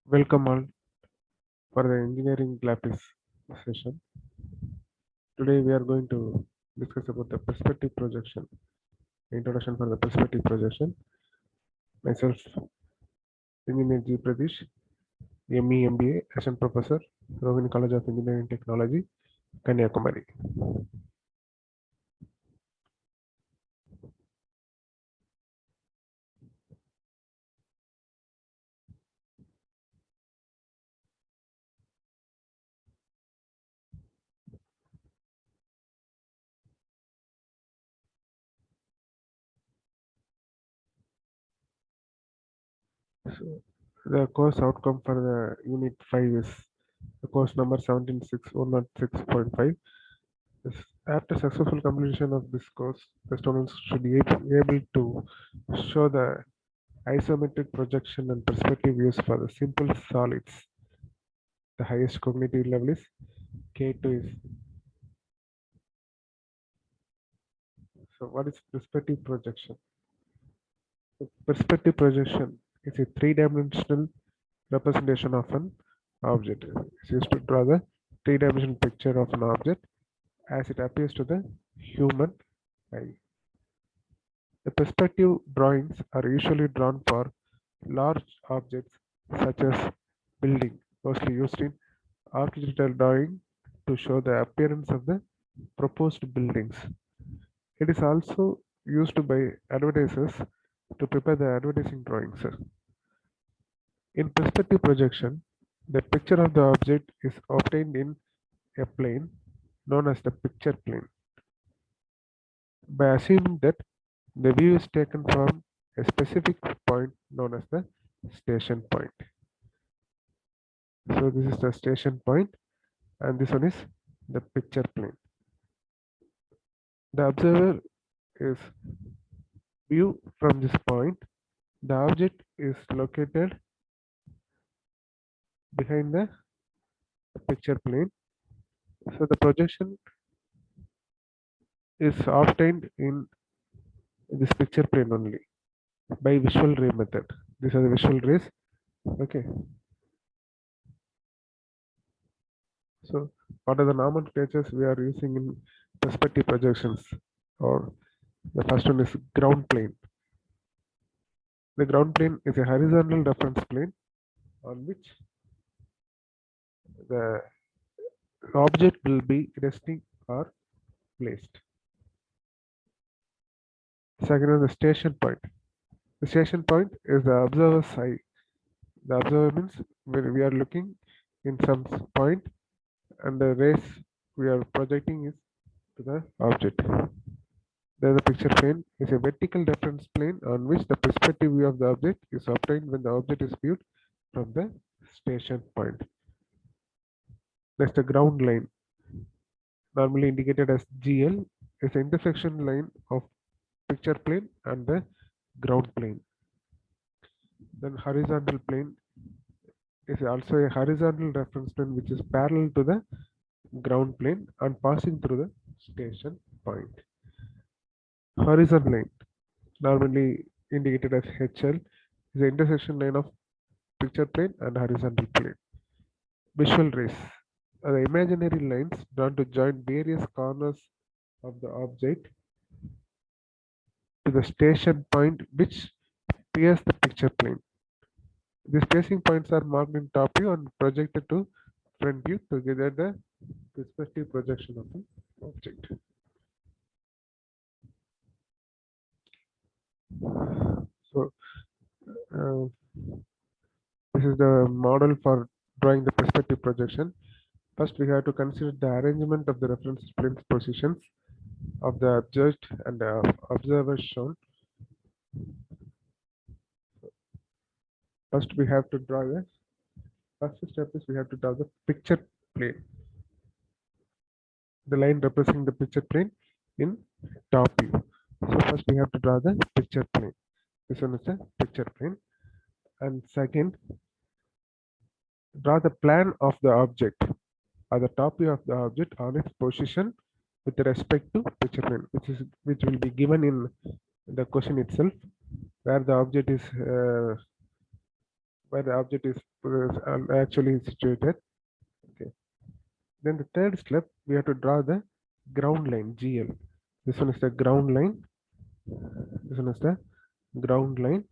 Welcome all for the engineering classes session. Today we are going to discuss about the perspective projection. Introduction for the perspective projection. Myself, Engineer G. Pradesh, ME MBA, Assistant Professor, Rovini College of Engineering Technology, Kanyakumari. So the course outcome for the Unit 5 is the course number 176.106.5. After successful completion of this course, the students should be able to show the isometric projection and perspective views for the simple solids. The highest cognitive level is K2 is. So what is perspective projection? Perspective projection is a three-dimensional representation of an object. It's used to draw the three-dimensional picture of an object as it appears to the human eye. The perspective drawings are usually drawn for large objects such as building, mostly used in architectural drawing to show the appearance of the proposed buildings. It is also used by advertisers to prepare the advertising drawings. In perspective projection, the picture of the object is obtained in a plane known as the picture plane by assuming that the view is taken from a specific point known as the station point. So this is the station point and this one is the picture plane. The observer is view from this point. The object is located behind the picture plane. So the projection is obtained in this picture plane only by visual ray method. These are the visual rays. Okay. So what are the nomenclatures we are using in perspective projections? Or the first one is ground plane. The ground plane is a horizontal reference plane on which the object will be resting or placed. Second is the station point. The station point is the observer's eye. The observer means when we are looking in some point and the rays we are projecting is to the object. Then the picture plane is a vertical reference plane on which the perspective view of the object is obtained when the object is viewed from the station point. Next, the ground line, normally indicated as GL, is the intersection line of picture plane and the ground plane. Then horizontal plane is also a horizontal reference plane which is parallel to the ground plane and passing through the station point. Horizon line, normally indicated as HL, is the intersection line of picture plane and horizontal plane. Visual rays are the imaginary lines drawn to join various corners of the object to the station point which pierce the picture plane. These placing points are marked in top view and projected to front view to gather the perspective projection of the object. So uh, this is the model for drawing the perspective projection. First, we have to consider the arrangement of the reference plane's positions of the object and the observer shown. First, we have to draw the first step is we have to draw the picture plane. The line representing the picture plane in top view. So first we have to draw the picture plane. This one is the picture plane. And second, draw the plan of the object or the top view of the object on its position with respect to picture plane, which will be given in the question itself, where the object is where the object is actually situated. Okay. Then the third step, we have to draw the ground line GL. This one is the ground line. This one is the ground line.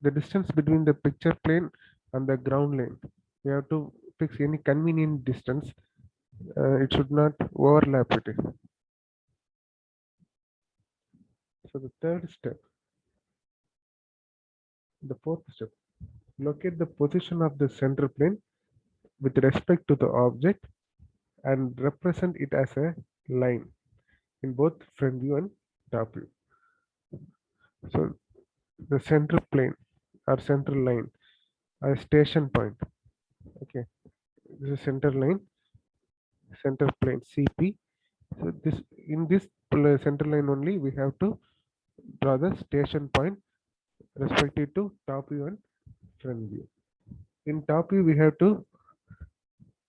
The distance between the picture plane and the ground line. We have to fix any convenient distance. It should not overlap it. So the third step, the fourth step, locate the position of the center plane with respect to the object and represent it as a line in both front view and top view. So the center plane or central line or station point. Okay, this is center line, center plane CP. So this in this center line only we have to draw the station point respective to top view and front view. In top view we have to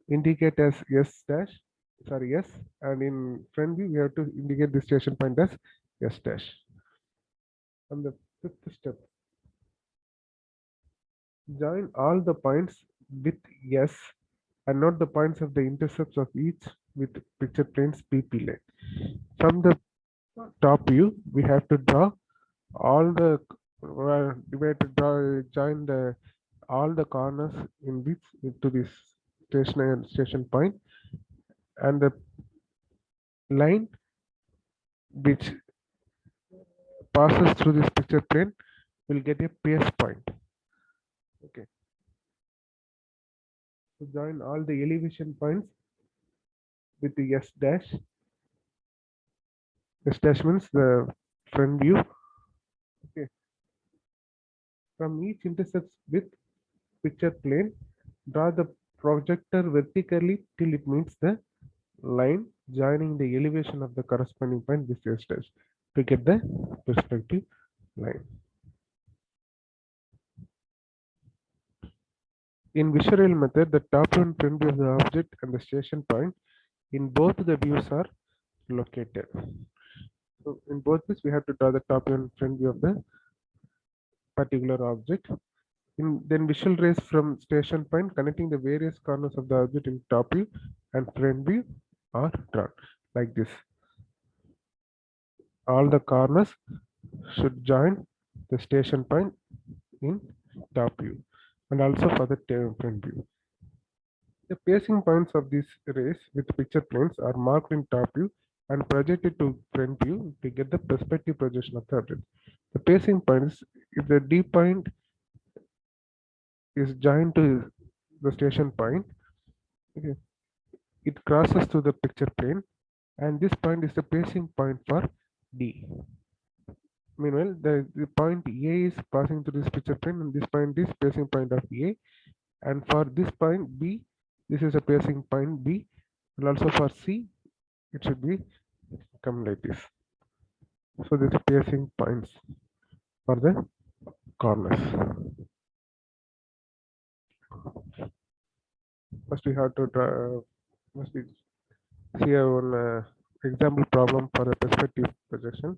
indicate as S dash, sorry S, and in front view we have to indicate the station point as S dash. And the fifth step, join all the points with S and note the points of the intercepts of each with picture planes PP line. From the top view, we have to draw all the we have to draw join the all the corners in which to this station point, and the line which passes through this picture plane will get a PS point. Okay. So join all the elevation points with the S dash. S dash means the front view. Okay. From each intercepts with picture plane, draw the projector vertically till it meets the line joining the elevation of the corresponding point with S dash to get the perspective line. In visual method, the top and front view of the object and the station point in both the views are located. So in both this, we have to draw the top and front view of the particular object. Then visual rays from station point connecting the various corners of the object in top view and front view are drawn like this. All the corners should join the station point in top view and also for the front view. The pacing points of these rays with picture planes are marked in top view and projected to front view to get the perspective projection of the object. The pacing points, if the D point is joined to the station point, okay, it crosses through the picture plane, and this point is the pacing point for D. Meanwhile, the point A is passing through this picture plane, and this point is pacing point of A. And for this point B, this is a pacing point B, and also for C, it should be come like this. So this is pacing points for the corners. First, we have to draw. Must be see one example problem for a perspective projection.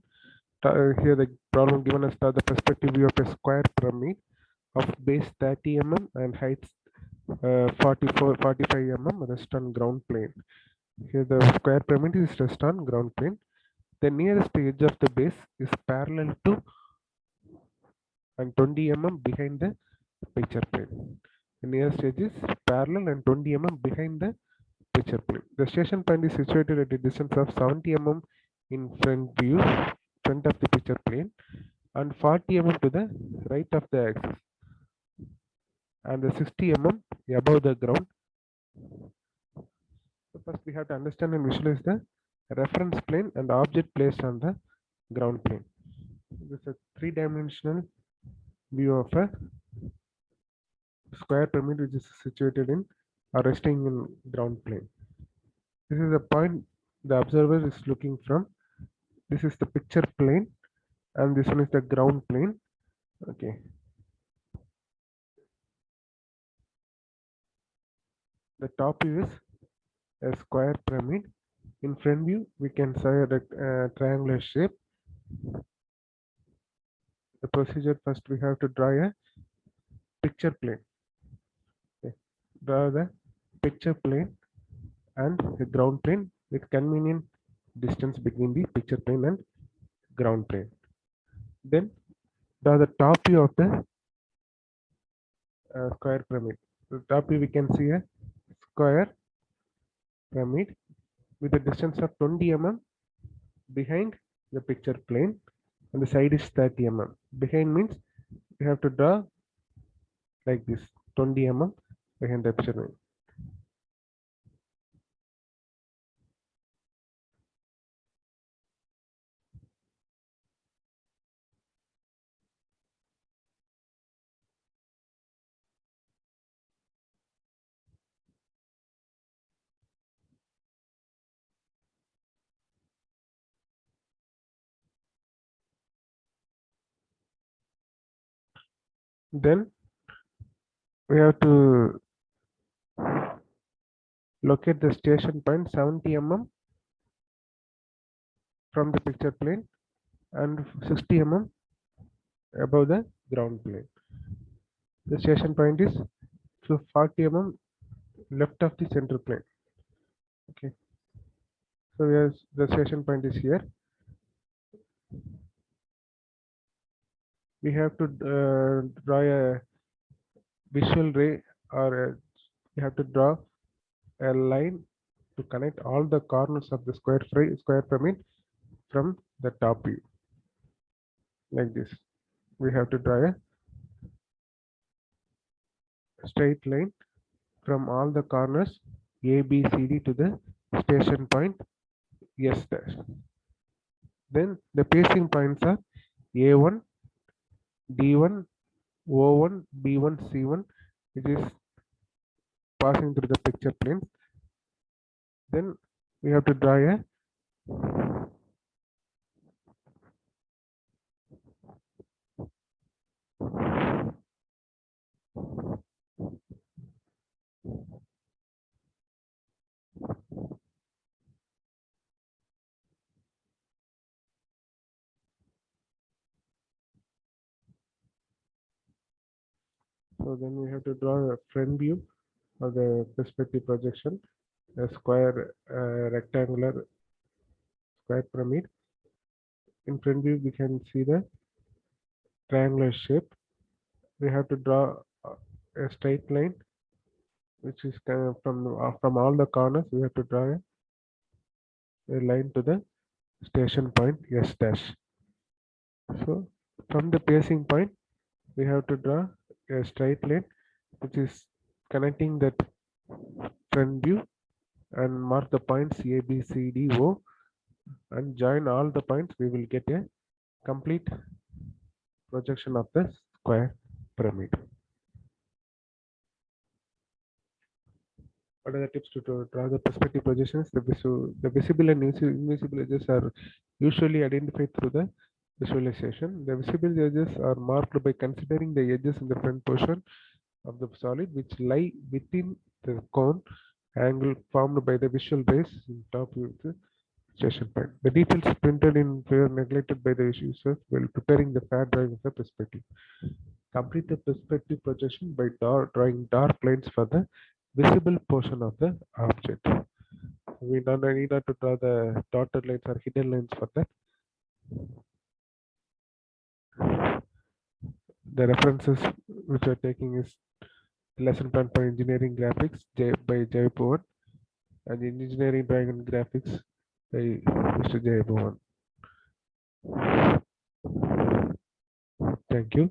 Here the problem given us the perspective view of a square pyramid of base 30 mm and height 45 mm rest on ground plane. Here the square pyramid is rest on ground plane. The nearest edge of the base is parallel to and 20 mm behind the picture plane. The nearest edge is parallel and 20 mm behind the picture plane. The station point is situated at a distance of 70 mm in front view, front of the picture plane, and 40 mm to the right of the axis, and the 60 mm above the ground. So first we have to understand and visualize the reference plane and the object placed on the ground plane. This is a three-dimensional view of a square pyramid which is situated in or resting in ground plane. This is the point the observer is looking from. This is the picture plane and this one is the ground plane. Okay. The top view is a square pyramid. In front view, we can see a triangular shape. The procedure, first we have to draw a picture plane. Okay. Draw the picture plane and the ground plane with convenient distance between the picture plane and ground plane. Then draw the top view of the square pyramid. The top view we can see a square pyramid with a distance of 20 mm behind the picture plane and the side is 30 mm. Behind means you have to draw like this 20 mm behind the picture plane. Then we have to locate the station point 70 mm from the picture plane and 60 mm above the ground plane. The station point is 40 mm left of the center plane. Okay, so here's the station point is here. We have to draw a visual ray or we have to draw a line to connect all the corners of the square pyramid from the top view like this. We have to draw a straight line from all the corners A, B, C, D to the station point S dash. Then the pacing points are A1, D1, O1, B1, C1, which is passing through the picture plane. Then we have to draw a so then we have to draw a front view of the perspective projection, a square rectangular square pyramid. In front view we can see the triangular shape. We have to draw a straight line which is from all the corners. We have to draw a line to the station point S dash. So from the pacing point we have to draw a straight line which is connecting that front view and mark the points A, B, C, D, O and join all the points. We will get a complete projection of the square pyramid. What are the tips to draw the perspective projections? The visible and invisible edges are usually identified through the visualization. The visible edges are marked by considering the edges in the front portion of the solid which lie within the cone angle formed by the visual rays in top of the station point. The details printed in were neglected by the users while preparing the FAT drawing of the perspective. Complete the perspective projection by drawing dark lines for the visible portion of the object. We don't need to draw the dotted lines or hidden lines for that. The references which we are taking is lesson plan for engineering graphics by Jay Bhuvan and engineering drawing and graphics by Mr. Jay Bhuvan. Thank you.